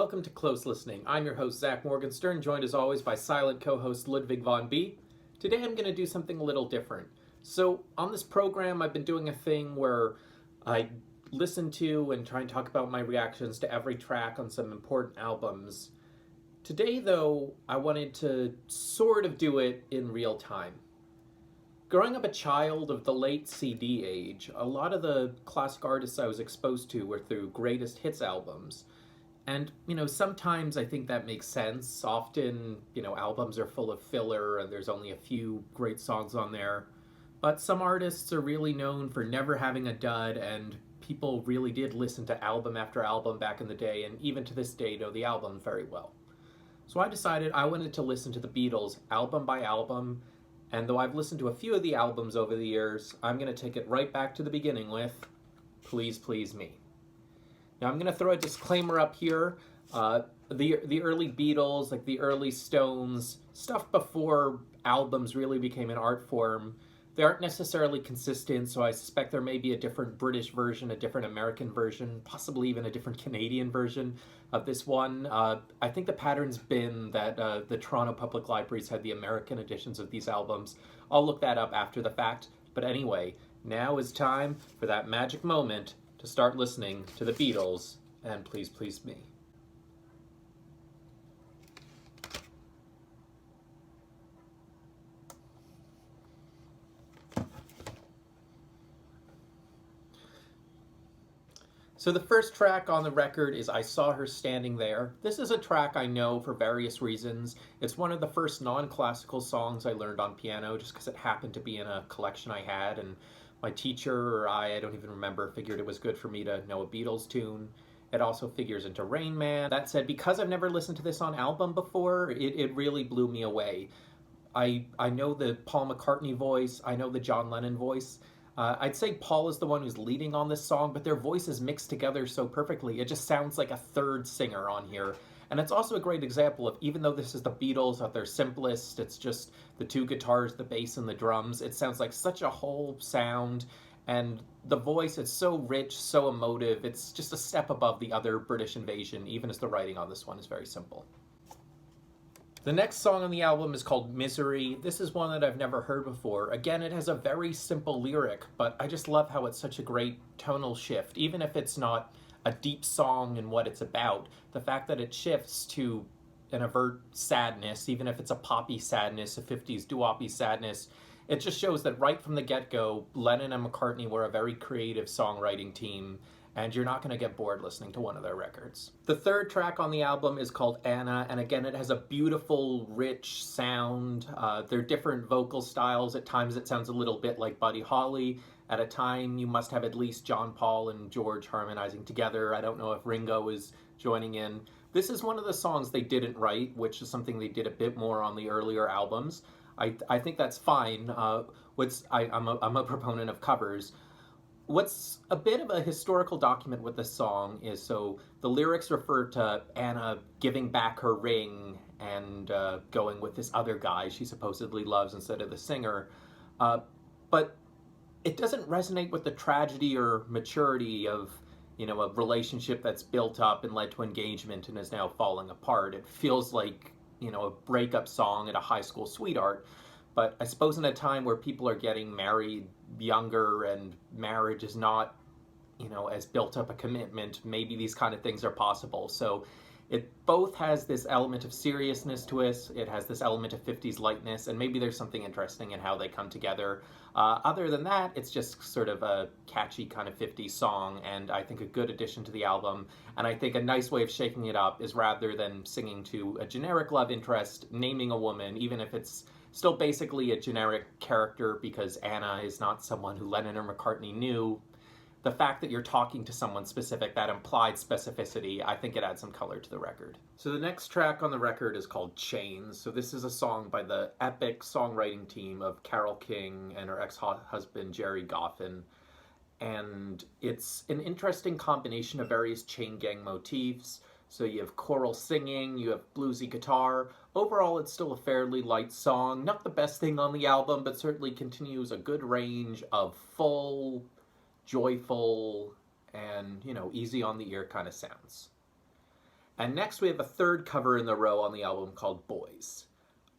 Welcome to Close Listening. I'm your host, Zach Morgenstern, joined as always by silent co-host Ludwig von B. Today I'm going to do something a little different. So on this program, I've been doing a thing where I listen to and try and talk about my reactions to every track on some important albums. Today, though, I wanted to sort of do it in real time. Growing up a child of the late CD age, a lot of the classic artists I was exposed to were through greatest hits albums. And, sometimes I think that makes sense. Often, albums are full of filler and there's only a few great songs on there. But some artists are really known for never having a dud, and people really did listen to album after album back in the day, and even to this day know the album very well. So I decided I wanted to listen to the Beatles album by album, and though I've listened to a few of the albums over the years, I'm going to take it right back to the beginning with Please Please Me. Now I'm going to throw a disclaimer up here. The early Beatles, like the early Stones, stuff before albums really became an art form, they aren't necessarily consistent, so I suspect there may be a different British version, a different American version, possibly even a different Canadian version of this one. I think the pattern's been that the Toronto Public Libraries had the American editions of these albums. I'll look that up after the fact. But anyway, now is time for that magic moment to start listening to the Beatles and Please Please Me. So the first track on the record is I Saw Her Standing There. This is a track I know for various reasons. It's one of the first non-classical songs I learned on piano just because it happened to be in a collection I had, and my teacher or I don't even remember, figured it was good for me to know a Beatles tune. It also figures into Rain Man. That said, because I've never listened to this on album before, it really blew me away. I know the Paul McCartney voice, I know the John Lennon voice. I'd say Paul is the one who's leading on this song, but their voices mix together so perfectly. It just sounds like a third singer on here. And it's also a great example of, even though this is the Beatles at their simplest, it's just the two guitars, the bass, and the drums, it sounds like such a whole sound. And the voice, it's so rich, so emotive. It's just a step above the other British Invasion, even as the writing on this one is very simple. The next song on the album is called Misery. This is one that I've never heard before. Again, it has a very simple lyric, but I just love how it's such a great tonal shift. Even if it's not a deep song in what it's about, the fact that it shifts to an overt sadness, even if it's a poppy sadness, a 50s doo-woppy sadness, it just shows that right from the get-go, Lennon and McCartney were a very creative songwriting team, and you're not going to get bored listening to one of their records. The third track on the album is called Anna, and again, it has a beautiful, rich sound. They're different vocal styles. At times it sounds a little bit like Buddy Holly. At a time, you must have at least John, Paul, and George harmonizing together. I don't know if Ringo is joining in. This is one of the songs they didn't write, which is something they did a bit more on the earlier albums. I think that's fine. I'm a proponent of covers. What's a bit of a historical document with this song is, so the lyrics refer to Anna giving back her ring and going with this other guy she supposedly loves instead of the singer. But it doesn't resonate with the tragedy or maturity of, a relationship that's built up and led to engagement and is now falling apart. It feels like, a breakup song at a high school sweetheart. But I suppose in a time where people are getting married younger and marriage is not, as built up a commitment, maybe these kind of things are possible. So it both has this element of seriousness to it, it has this element of 50s lightness, and maybe there's something interesting in how they come together. Other than that, it's just sort of a catchy kind of 50s song, and I think a good addition to the album. And I think a nice way of shaking it up is, rather than singing to a generic love interest, naming a woman, even if it's still basically a generic character because Anna is not someone who Lennon or McCartney knew. The fact that you're talking to someone specific, that implied specificity, I think it adds some color to the record. So the next track on the record is called Chains. So this is a song by the epic songwriting team of Carole King and her ex-husband Jerry Goffin. And it's an interesting combination of various chain gang motifs. So you have choral singing, you have bluesy guitar. Overall, it's still a fairly light song. Not the best thing on the album, but certainly continues a good range of full, joyful, and, easy on the ear kind of sounds. And next we have a third cover in the row on the album called Boys.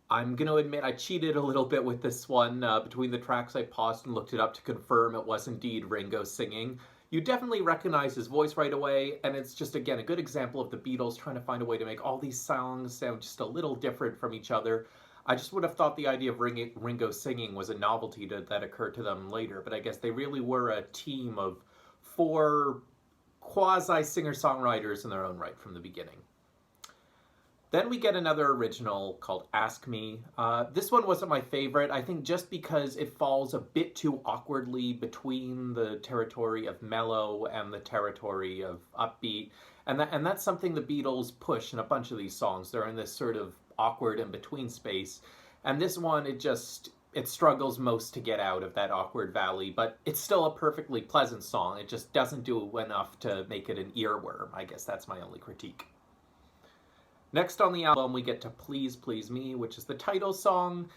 I'm going to admit I cheated a little bit with this one. Between the tracks I paused and looked it up to confirm it was indeed Ringo singing. You definitely recognize his voice right away, and it's just, again, a good example of the Beatles trying to find a way to make all these songs sound just a little different from each other. I just would have thought the idea of Ringo singing was a novelty that occurred to them later, but I guess they really were a team of 4 quasi-singer-songwriters in their own right from the beginning. Then we get another original called Ask Me. This one wasn't my favorite, I think just because it falls a bit too awkwardly between the territory of mellow and the territory of upbeat. And that's something the Beatles push in a bunch of these songs. They're in this sort of awkward in-between space. And this one, it struggles most to get out of that awkward valley, but it's still a perfectly pleasant song. It just doesn't do enough to make it an earworm. I guess that's my only critique. Next on the album, we get to Please Please Me, which is the title song.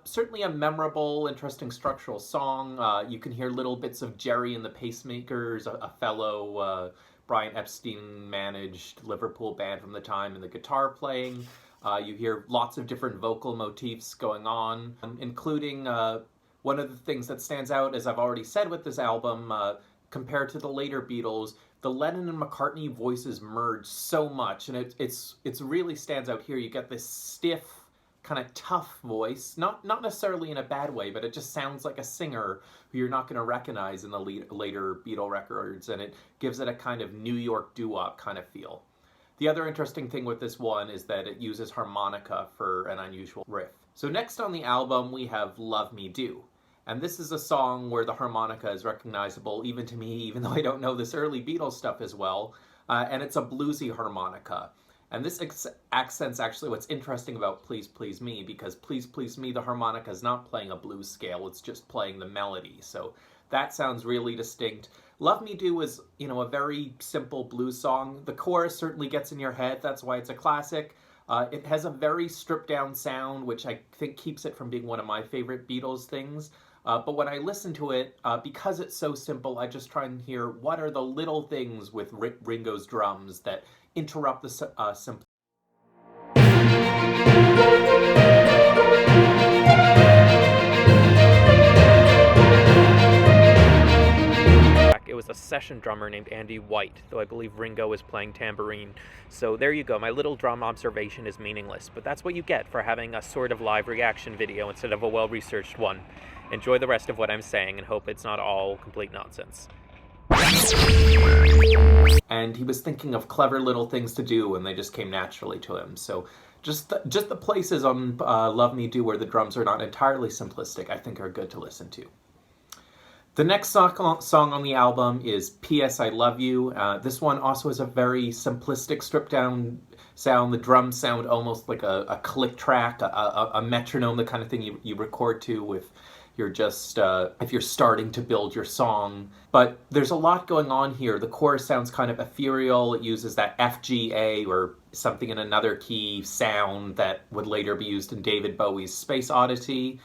Certainly a memorable, interesting structural song. You can hear little bits of Jerry and the Pacemakers, a fellow Brian Epstein-managed Liverpool band from the time, and the guitar playing. You hear lots of different vocal motifs going on, including one of the things that stands out, as I've already said with this album, compared to the later Beatles, the Lennon and McCartney voices merge so much, and it really stands out here. You get this stiff, kind of tough voice, not necessarily in a bad way, but it just sounds like a singer who you're not going to recognize in the later Beatle records, and it gives it a kind of New York doo-wop kind of feel. The other interesting thing with this one is that it uses harmonica for an unusual riff. So next on the album, we have Love Me Do. And this is a song where the harmonica is recognizable, even to me, even though I don't know this early Beatles stuff as well. And it's a bluesy harmonica. And this accent's actually what's interesting about Please Please Me, because Please Please Me, the harmonica is not playing a blues scale, it's just playing the melody. So that sounds really distinct. Love Me Do is, a very simple blues song. The chorus certainly gets in your head, that's why it's a classic. It has a very stripped down sound, which I think keeps it from being one of my favorite Beatles things. But when I listen to it, because it's so simple, I just try and hear what are the little things with Ringo's drums that interrupt the simplicity. It was a session drummer named Andy White, though I believe Ringo was playing tambourine. So there you go, my little drum observation is meaningless, but that's what you get for having a sort of live reaction video instead of a well-researched one. Enjoy the rest of what I'm saying and hope it's not all complete nonsense. And he was thinking of clever little things to do and they just came naturally to him. So just the places on Love Me Do where the drums are not entirely simplistic, I think are good to listen to. The next song on the album is P.S. I Love You. This one also has a very simplistic, stripped-down sound. The drums sound almost like a click track, a metronome, the kind of thing you record to with if you're starting to build your song. But there's a lot going on here. The chorus sounds kind of ethereal. It uses that F, G, A, or something in another key sound that would later be used in David Bowie's Space Oddity.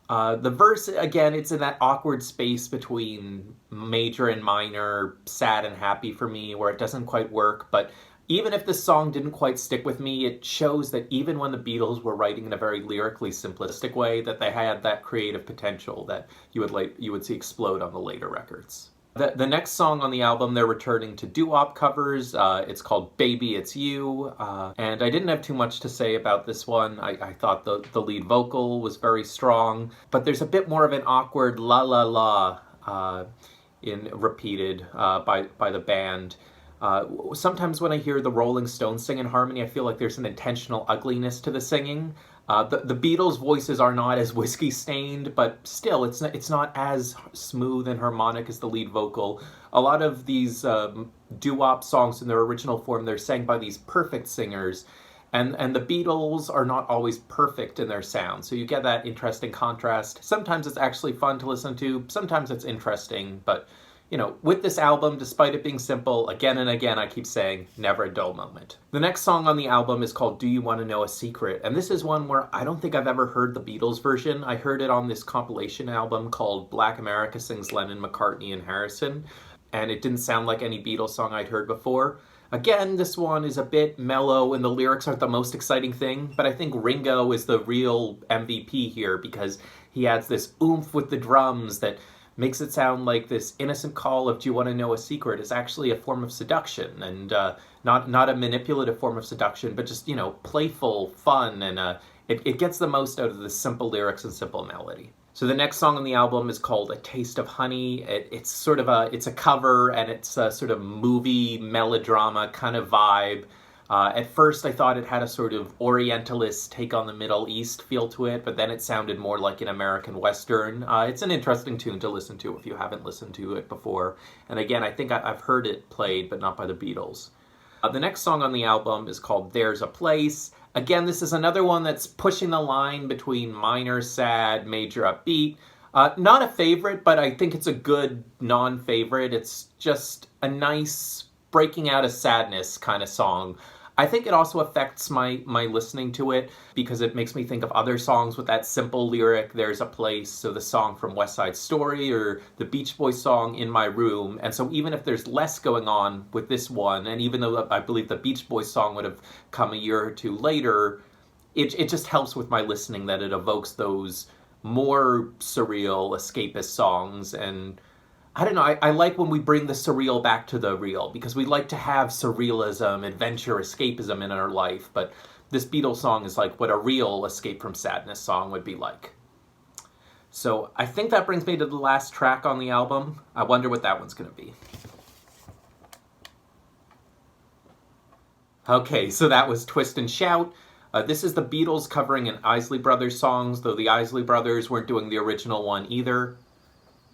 The verse, again, it's in that awkward space between major and minor, sad and happy for me, where it doesn't quite work. But even if this song didn't quite stick with me, it shows that even when the Beatles were writing in a very lyrically simplistic way, that they had that creative potential that you would see explode on the later records. The next song on the album, they're returning to doo-wop covers. It's called Baby It's You, and I didn't have too much to say about this one. I thought the lead vocal was very strong, but there's a bit more of an awkward la la la repeated by the band. Sometimes when I hear the Rolling Stones sing in harmony, I feel like there's an intentional ugliness to the singing. The Beatles' voices are not as whiskey-stained, but still, it's not as smooth and harmonic as the lead vocal. A lot of these doo-wop songs in their original form, they're sang by these perfect singers, and the Beatles are not always perfect in their sound, so you get that interesting contrast. Sometimes it's actually fun to listen to, sometimes it's interesting, but with this album, despite it being simple, again and again, I keep saying, never a dull moment. The next song on the album is called Do You Want to Know a Secret? And this is one where I don't think I've ever heard the Beatles version. I heard it on this compilation album called Black America Sings Lennon, McCartney, and Harrison. And it didn't sound like any Beatles song I'd heard before. Again, this one is a bit mellow and the lyrics aren't the most exciting thing, but I think Ringo is the real MVP here because he adds this oomph with the drums that makes it sound like this innocent call of "Do you want to know a secret?" is actually a form of seduction, and not a manipulative form of seduction, but just, playful, fun, and it gets the most out of the simple lyrics and simple melody. So the next song on the album is called "A Taste of Honey." It's a cover, and it's a sort of movie melodrama kind of vibe. At first I thought it had a sort of Orientalist take on the Middle East feel to it, but then it sounded more like an American Western. It's an interesting tune to listen to if you haven't listened to it before. And again, I think I've heard it played, but not by the Beatles. The next song on the album is called "There's a Place." Again, this is another one that's pushing the line between minor sad, major upbeat. Not a favorite, but I think it's a good non-favorite. It's just a nice breaking out of sadness kind of song. I think it also affects my listening to it because it makes me think of other songs with that simple lyric, "There's a Place," so the song from West Side Story or the Beach Boys song "In My Room." And so even if there's less going on with this one, and even though I believe the Beach Boys song would have come a year or two later, it just helps with my listening that it evokes those more surreal, escapist songs. And I don't know, I like when we bring the surreal back to the real, because we like to have surrealism, adventure, escapism in our life, but this Beatles song is like what a real escape from sadness song would be like. So I think that brings me to the last track on the album. I wonder what that one's going to be. Okay, so that was "Twist and Shout." This is the Beatles covering an Isley Brothers songs, though the Isley Brothers weren't doing the original one either.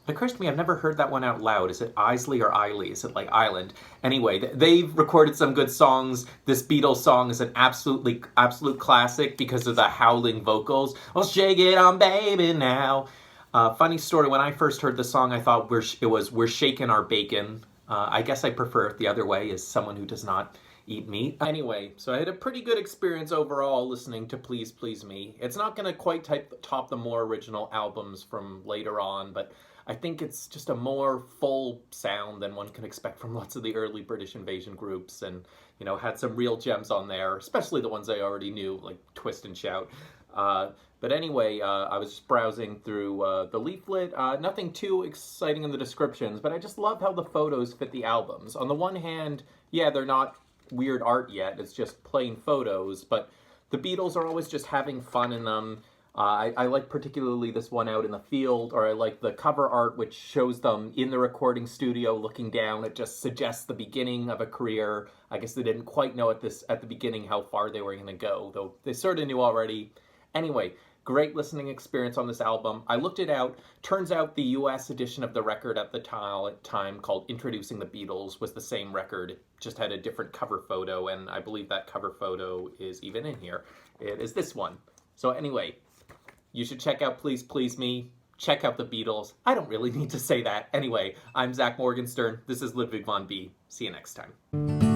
It occurs to me I've never heard that one out loud. Is it Isley or Eiley? Is it like Island? Anyway, they've recorded some good songs. This Beatles song is an absolute classic because of the howling vocals. "Well, shake it on, baby, now." Funny story, when I first heard the song, I thought it was "We're shaking our bacon." I guess I prefer it the other way as someone who does not eat meat. Anyway, so I had a pretty good experience overall listening to "Please Please Me." It's not going to quite top the more original albums from later on, but I think it's just a more full sound than one can expect from lots of the early British invasion groups, and had some real gems on there, especially the ones I already knew, like "Twist and Shout." But anyway, I was just browsing through the leaflet. Nothing too exciting in the descriptions, but I just love how the photos fit the albums. On the one hand, yeah, they're not weird art yet, it's just plain photos, but the Beatles are always just having fun in them. I like particularly this one out in the field, or I like the cover art which shows them in the recording studio looking down. It just suggests the beginning of a career. I guess they didn't quite know at the beginning how far they were going to go, though they sort of knew already. Anyway, great listening experience on this album. I looked it out. Turns out the US edition of the record at the time called "Introducing the Beatles" was the same record. It just had a different cover photo, and I believe that cover photo is even in here. It is this one. So anyway, you should check out "Please Please Me." Check out the Beatles. I don't really need to say that. Anyway, I'm Zach Morgenstern. This is Ludwig von B. See you next time.